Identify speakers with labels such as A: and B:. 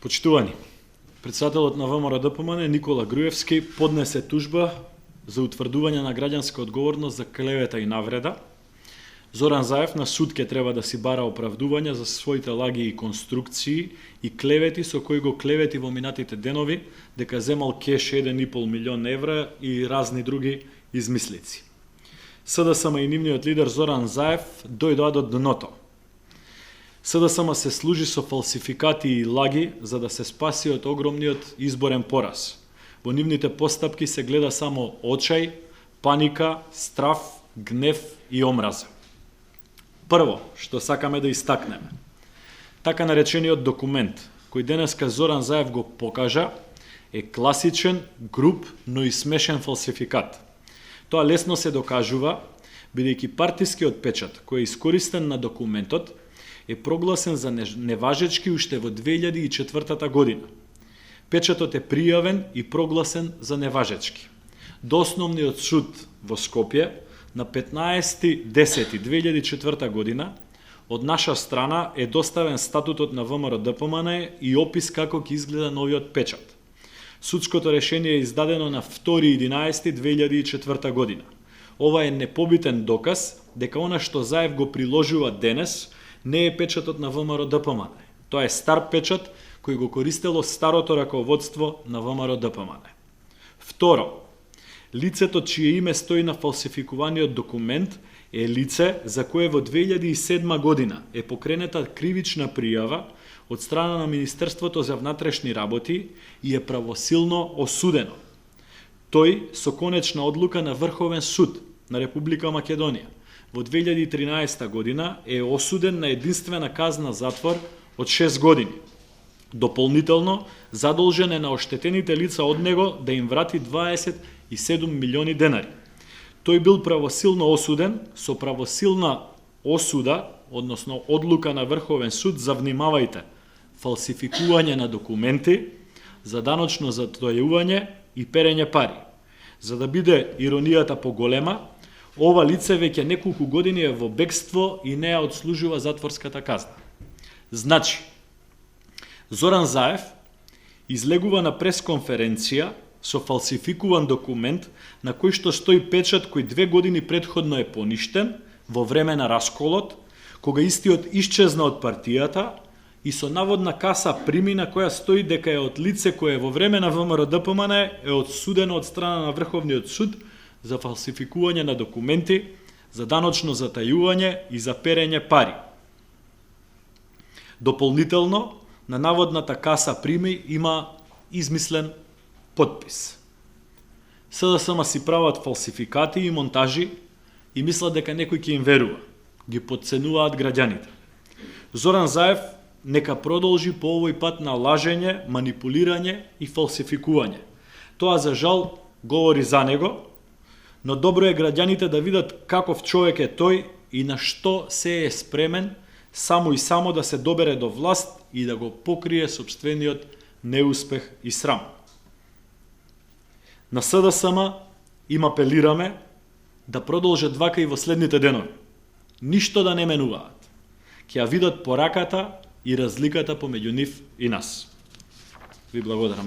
A: Почитувани, председателот на ВМРО-ДПМН Никола Груевски поднесе тужба за утврдување на граѓанска одговорност за клевета и навреда. Зоран Заев на суд ќе треба да си бара оправдување за своите лаги и конструкции и клевети со кои го клевети во минатите денови дека земал кеш 1,5 милион евра и разни други измислици. СДСМ и нивниот лидер Зоран Заев дојдоа до дното. СДСМ се служи со фалсификати и лаги за да се спаси од огромниот изборен пораз. Во нивните постапки се гледа само очај, паника, страф, гнев и омраза. Прво, што сакаме да истакнеме, така наречениот документ, кој денеска Зоран Заев го покажа, е класичен, груб, но и смешен фалсификат. Тоа лесно се докажува, бидејќи партискиот печат, кој е искористен на документот, е прогласен за неважечки уште во 2004 година. Печатот е пријавен и прогласен за неважечки. До основниот суд во Скопје на 15.10.2004 година од наша страна е доставен статутот на ВМРО-ДПМН и опис како ќе изгледа новиот печат. Судското решение е издадено на 2.11.2004 година. Ова е непобитен доказ дека она што Заев го приложува денес не е печатот на ВМРО-ДПМН. Тоа е стар печат кој го користело старото раководство на ВМРО-ДПМН. Второ, лицето чие име стои на фалсификуваниот документ е лице за кое во 2007 година е покренета кривична пријава од страна на Министерството за внатрешни работи и е правосилно осудено. Тој со конечна одлука на Врховен суд на Република Македонија во 2013 година е осуден на единствена казна затвор од 6 години. Дополнително, задолжен е на оштетените лица од него да им врати 27 милиони денари. Тој бил правосилно осуден со правосилна осуда, односно одлука на Врховен суд за, внимавајте, фалсификување на документи, за даночно затојување и перење пари. За да биде иронијата поголема, ова лице веќе неколку години е во бегство и не ја одслужува затворската казна. Значи, Зоран Заев излегува на пресконференција со фалсификуван документ на кој што стои печат кој 2 години предходно е поништен во време на расколот, кога истиот исчезна од партијата и со наводна каса примина која стои дека е од лице кое во време на ВМРО-ДПМН е одсудено од страна на Врховниот суд за фалсификување на документи, за даночно затајување и за перење пари. Дополнително, на наводната каса прими има измислен подпис. СДСМ си прават фалсификати и монтажи и мислат дека некој ќе им верува. Ги потценуваат граѓаните. Зоран Заев нека продолжи по овој пат на лажење, манипулирање и фалсификување. Тоа за жал говори за него, но добро е граѓаните да видат каков човек е тој и на што се е спремен само и само да се добере до власт и да го покрие сопствениот неуспех и срам. На СДСМ им апелираме да продолжат вака и во следните денови. Ништо да не менуваат. Ќе ја видат пораката и разликата помеѓу нив и нас. Ви благодарам.